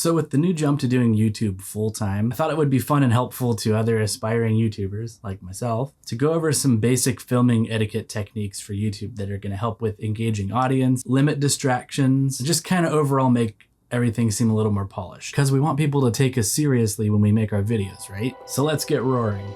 So with the new jump to doing YouTube full-time, I thought it would be fun and helpful to other aspiring YouTubers like myself to go over some basic filming etiquette techniques for YouTube that are going to help with engaging audience, limit distractions, and just kind of overall make everything seem a little more polished. Because we want people to take us seriously when we make our videos, right? So let's get roaring.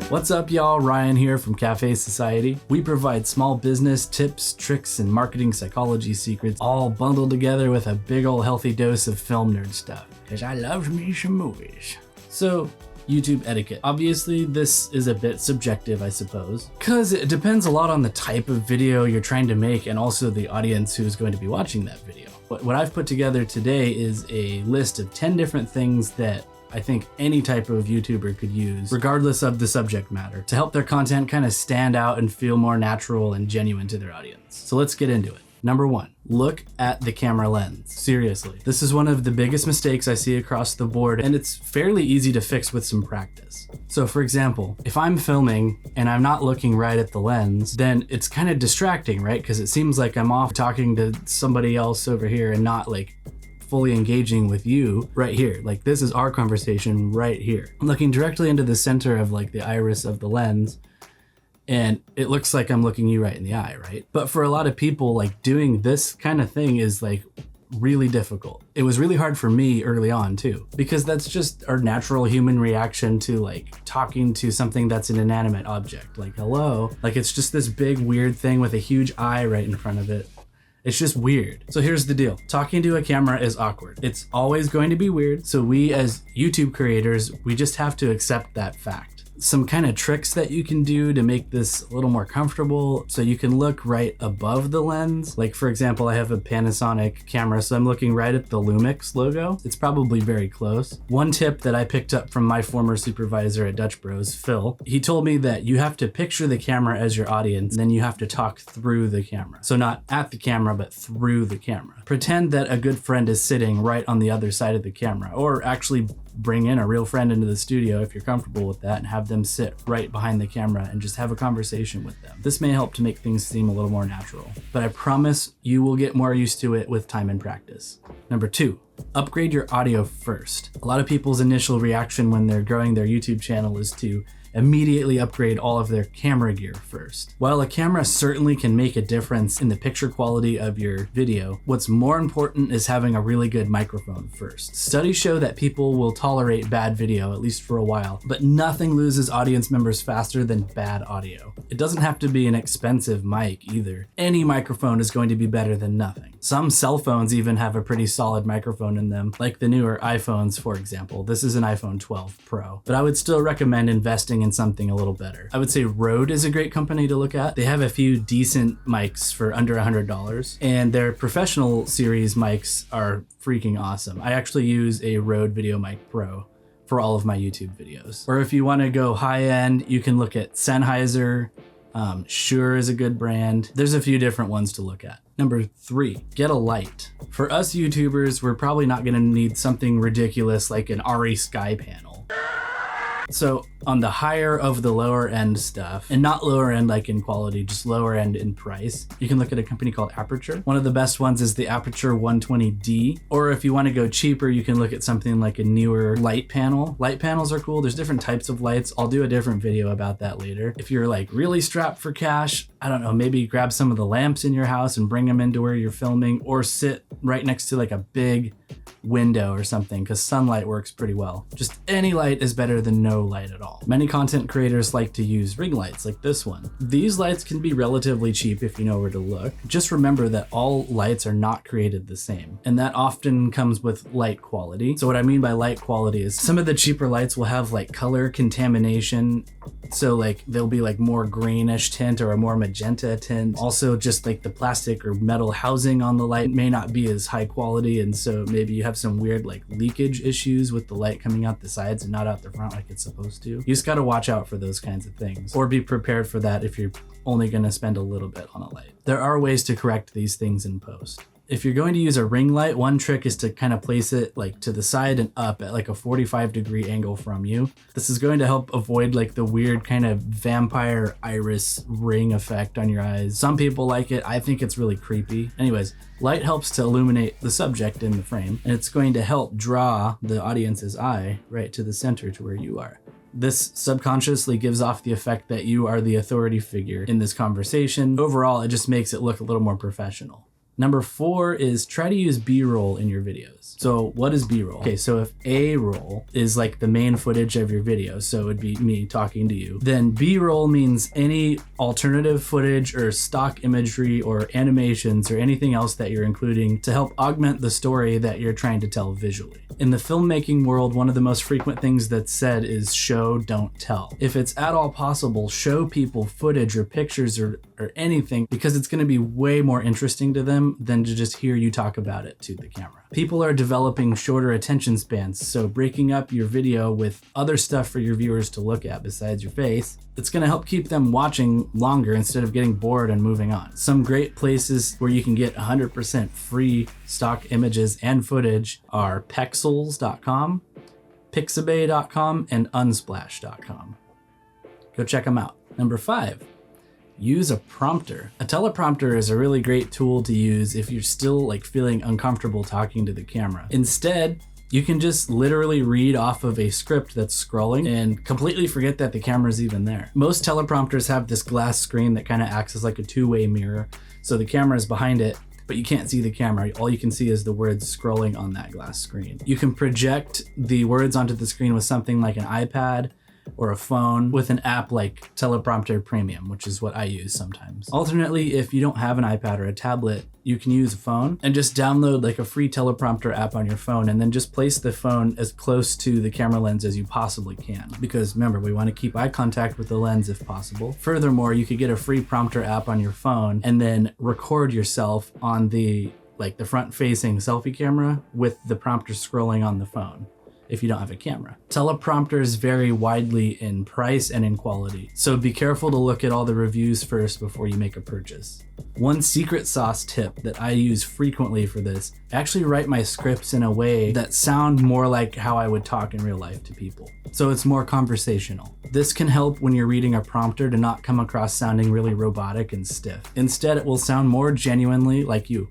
What's up, y'all? Ryan here from Café Society. We provide small business tips, tricks, and marketing psychology secrets, all bundled together with a big ol' healthy dose of film nerd stuff. Cause I love me some movies. So, YouTube etiquette. Obviously, this is a bit subjective, I suppose, because it depends a lot on the type of video you're trying to make and also the audience who is going to be watching that video. What I've put together today is a list of 10 different things that I think any type of YouTuber could use, regardless of the subject matter, to help their content kind of stand out and feel more natural and genuine to their audience. So let's get into it. Number 1, look at the camera lens. Seriously, this is one of the biggest mistakes I see across the board, and it's fairly easy to fix with some practice. So for example, if I'm filming and I'm not looking right at the lens, then it's kind of distracting, right? Because it seems like I'm off talking to somebody else over here and not like fully engaging with you right here. Like, this is our conversation right here. I'm looking directly into the center of like the iris of the lens, and it looks like I'm looking you right in the eye, right? But for a lot of people, like, doing this kind of thing is like really difficult. It was really hard for me early on too, because that's just our natural human reaction to like talking to something that's an inanimate object. Like, hello, like it's just this big weird thing with a huge eye right in front of it. It's just weird. So here's the deal. Talking to a camera is awkward. It's always going to be weird. So we as YouTube creators, we just have to accept that fact. Some kind of tricks that you can do to make this a little more comfortable, so you can look right above the lens. Like, for example, I have a Panasonic camera, so I'm looking right at the Lumix logo. It's probably very close. One tip that I picked up from my former supervisor at Dutch Bros, Phil, he told me that you have to picture the camera as your audience, and then you have to talk through the camera. So not at the camera, but through the camera. Pretend that a good friend is sitting right on the other side of the camera, or actually bring in a real friend into the studio if you're comfortable with that and have them sit right behind the camera and just have a conversation with them. This may help to make things seem a little more natural, but I promise you will get more used to it with time and practice. Number 2, upgrade your audio first. A lot of people's initial reaction when they're growing their YouTube channel is to immediately upgrade all of their camera gear first. While a camera certainly can make a difference in the picture quality of your video, what's more important is having a really good microphone first. Studies show that people will tolerate bad video, at least for a while, but nothing loses audience members faster than bad audio. It doesn't have to be an expensive mic either. Any microphone is going to be better than nothing. Some cell phones even have a pretty solid microphone in them, like the newer iPhones, for example. This is an iPhone 12 Pro, but I would still recommend investing in something a little better. I would say Rode is a great company to look at. They have a few decent mics for under $100, and their professional series mics are freaking awesome. I actually use a Rode VideoMic Pro for all of my YouTube videos. Or if you want to go high end, you can look at Sennheiser. Shure is a good brand. There's a few different ones to look at. Number 3, get a light. For us YouTubers, we're probably not gonna need something ridiculous like an RE Sky panel. So on the higher of the lower end stuff, and not lower end like in quality, just lower end in price, you can look at a company called Aperture. One of the best ones is the Aperture 120D. Or if you want to go cheaper, you can look at something like a newer light panel. Light panels are cool. There's different types of lights. I'll do a different video about that later. If you're like really strapped for cash, I don't know, maybe grab some of the lamps in your house and bring them into where you're filming, or sit right next to like a big window or something, because sunlight works pretty well. Just any light is better than no light at all. Many content creators like to use ring lights like this one. These lights can be relatively cheap if you know where to look. Just remember that all lights are not created the same, and that often comes with light quality. So what I mean by light quality is some of the cheaper lights will have like color contamination. So like they'll be like more greenish tint or a more magenta tint. Also, just like the plastic or metal housing on the light may not be as high quality, and so maybe you have some weird like leakage issues with the light coming out the sides and not out the front like it's supposed to. You just got to watch out for those kinds of things, or be prepared for that if you're only going to spend a little bit on a light. There are ways to correct these things in post. If you're going to use a ring light, one trick is to kind of place it like to the side and up at like a 45-degree angle from you. This is going to help avoid like the weird kind of vampire iris ring effect on your eyes. Some people like it. I think it's really creepy. Anyways, light helps to illuminate the subject in the frame, and it's going to help draw the audience's eye right to the center to where you are. This subconsciously gives off the effect that you are the authority figure in this conversation. Overall, it just makes it look a little more professional. Number 4 is try to use B-roll in your videos. So what is B-roll? Okay, so if A-roll is like the main footage of your video, so it'd be me talking to you, then B-roll means any alternative footage or stock imagery or animations or anything else that you're including to help augment the story that you're trying to tell visually. In the filmmaking world, one of the most frequent things that's said is show, don't tell. If it's at all possible, show people footage or pictures or anything, because it's going to be way more interesting to them than to just hear you talk about it to the camera. People are developing shorter attention spans, so breaking up your video with other stuff for your viewers to look at besides your face, it's going to help keep them watching longer instead of getting bored and moving on. Some great places where you can get 100% free stock images and footage are pexels.com, pixabay.com, and unsplash.com. Go check them out. Number 5. Use a prompter. A teleprompter is a really great tool to use if you're still like feeling uncomfortable talking to the camera. Instead, you can just literally read off of a script that's scrolling and completely forget that the camera's even there. Most teleprompters have this glass screen that kind of acts as like a two-way mirror. So the camera is behind it, but you can't see the camera. All you can see is the words scrolling on that glass screen. You can project the words onto the screen with something like an iPad or a phone with an app like Teleprompter Premium, which is what I use sometimes. Alternately, if you don't have an iPad or a tablet, you can use a phone and just download like a free teleprompter app on your phone, and then just place the phone as close to the camera lens as you possibly can. Because remember, we want to keep eye contact with the lens if possible. Furthermore, you could get a free prompter app on your phone and then record yourself on the front-facing selfie camera with the prompter scrolling on the phone if you don't have a camera. Teleprompters vary widely in price and in quality, so be careful to look at all the reviews first before you make a purchase. One secret sauce tip that I use frequently for this, actually write my scripts in a way that sound more like how I would talk in real life to people. So it's more conversational. This can help when you're reading a prompter to not come across sounding really robotic and stiff. Instead, it will sound more genuinely like you.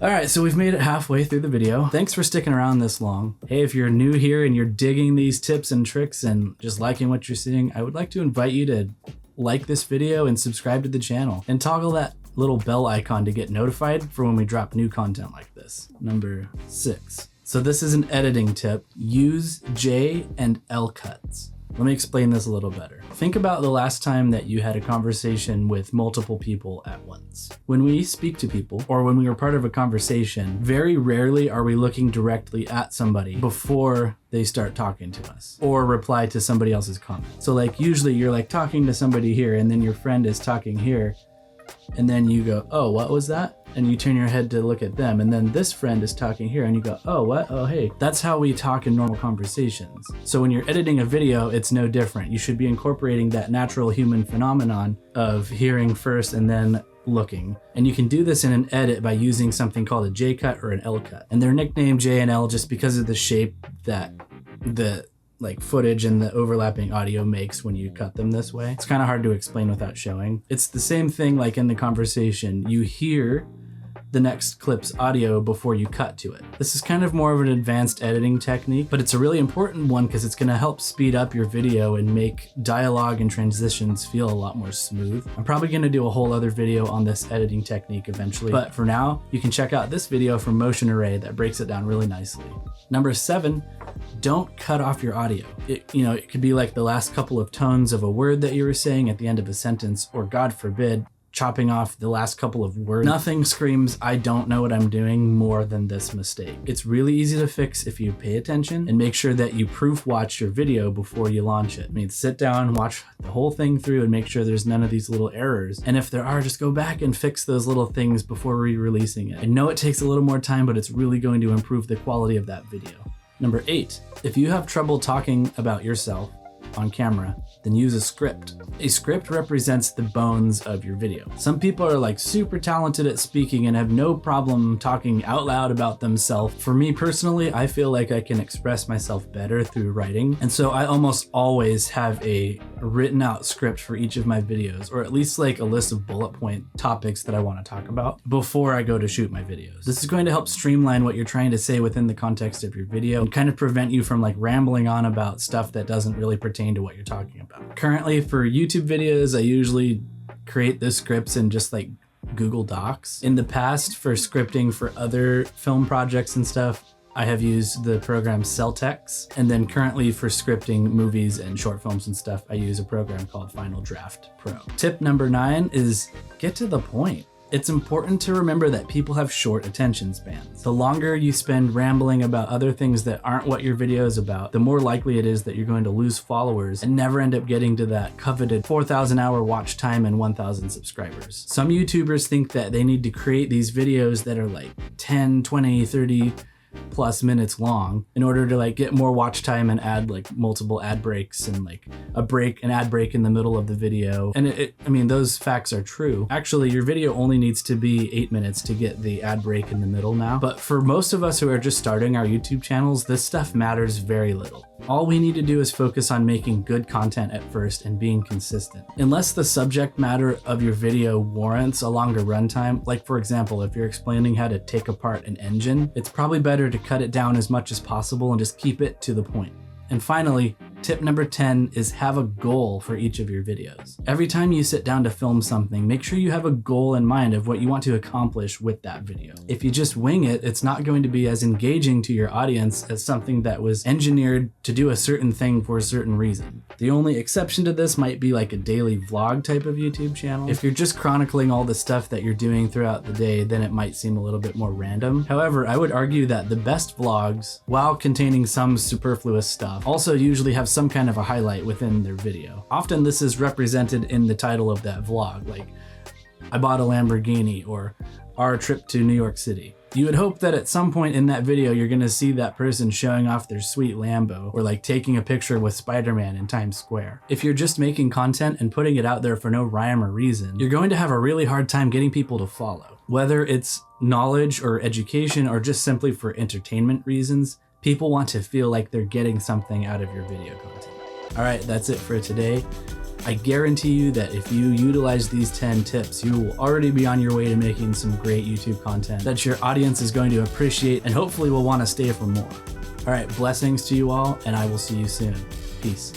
All right, so we've made it halfway through the video. Thanks for sticking around this long. Hey, if you're new here and you're digging these tips and tricks and just liking what you're seeing, I would like to invite you to like this video and subscribe to the channel and toggle that little bell icon to get notified for when we drop new content like this. Number 6. So this is an editing tip. Use J and L cuts. Let me explain this a little better. Think about the last time that you had a conversation with multiple people at once. When we speak to people, or when we are part of a conversation, very rarely are we looking directly at somebody before they start talking to us or reply to somebody else's comment. So like usually you're like talking to somebody here and then your friend is talking here, and then you go, oh, what was that? And you turn your head to look at them, and then this friend is talking here and you go, oh, what? Oh, hey. That's how we talk in normal conversations. So when you're editing a video, it's no different. You should be incorporating that natural human phenomenon of hearing first and then looking. And you can do this in an edit by using something called a J cut or an L cut. And they're nicknamed J and L just because of the shape that the footage and the overlapping audio makes when you cut them this way. It's kind of hard to explain without showing. It's the same thing like in the conversation. You hear the next clip's audio before you cut to it. This is kind of more of an advanced editing technique, but it's a really important one because it's gonna help speed up your video and make dialogue and transitions feel a lot more smooth. I'm probably gonna do a whole other video on this editing technique eventually, but for now, you can check out this video from Motion Array that breaks it down really nicely. Number 7, don't cut off your audio. It could be like the last couple of tones of a word that you were saying at the end of a sentence, or God forbid, chopping off the last couple of words. Nothing screams, I don't know what I'm doing, more than this mistake. It's really easy to fix if you pay attention and make sure that you proof watch your video before you launch it. I mean, sit down, watch the whole thing through and make sure there's none of these little errors. And if there are, just go back and fix those little things before re-releasing it. I know it takes a little more time, but it's really going to improve the quality of that video. Number 8, if you have trouble talking about yourself on camera, then use a script. A script represents the bones of your video. Some people are like super talented at speaking and have no problem talking out loud about themselves. For me personally, I feel like I can express myself better through writing. And so I almost always have a written out script for each of my videos, or at least like a list of bullet point topics that I want to talk about before I go to shoot my videos. This is going to help streamline what you're trying to say within the context of your video and kind of prevent you from like rambling on about stuff that doesn't really pertain to what you're talking about. Currently for YouTube videos, I usually create the scripts in just like Google Docs. In the past, for scripting for other film projects and stuff, I have used the program Celtex, and then currently for scripting movies and short films and stuff, I use a program called Final Draft Pro. Tip number 9 is get to the point. It's important to remember that people have short attention spans. The longer you spend rambling about other things that aren't what your video is about, the more likely it is that you're going to lose followers and never end up getting to that coveted 4,000 hour watch time and 1,000 subscribers. Some YouTubers think that they need to create these videos that are like 10, 20, 30 plus minutes long in order to like get more watch time and add like multiple ad breaks and like an ad break in the middle of the video. And I mean, those facts are true. Actually, your video only needs to be 8 minutes to get the ad break in the middle now. But for most of us who are just starting our YouTube channels, this stuff matters very little. All we need to do is focus on making good content at first and being consistent. Unless the subject matter of your video warrants a longer runtime, like for example, if you're explaining how to take apart an engine, it's probably better to cut it down as much as possible and just keep it to the point. And finally, tip number 10 is have a goal for each of your videos. Every time you sit down to film something, make sure you have a goal in mind of what you want to accomplish with that video. If you just wing it, it's not going to be as engaging to your audience as something that was engineered to do a certain thing for a certain reason. The only exception to this might be like a daily vlog type of YouTube channel. If you're just chronicling all the stuff that you're doing throughout the day, then it might seem a little bit more random. However, I would argue that the best vlogs, while containing some superfluous stuff, also usually have some kind of a highlight within their video. Often this is represented in the title of that vlog, like I bought a Lamborghini or our trip to New York City. You would hope that at some point in that video, you're gonna see that person showing off their sweet Lambo or like taking a picture with Spider-Man in Times Square. If you're just making content and putting it out there for no rhyme or reason, you're going to have a really hard time getting people to follow. Whether it's knowledge or education or just simply for entertainment reasons, people want to feel like they're getting something out of your video content. All right, that's it for today. I guarantee you that if you utilize these 10 tips, you will already be on your way to making some great YouTube content that your audience is going to appreciate and hopefully will want to stay for more. All right, blessings to you all, and I will see you soon. Peace.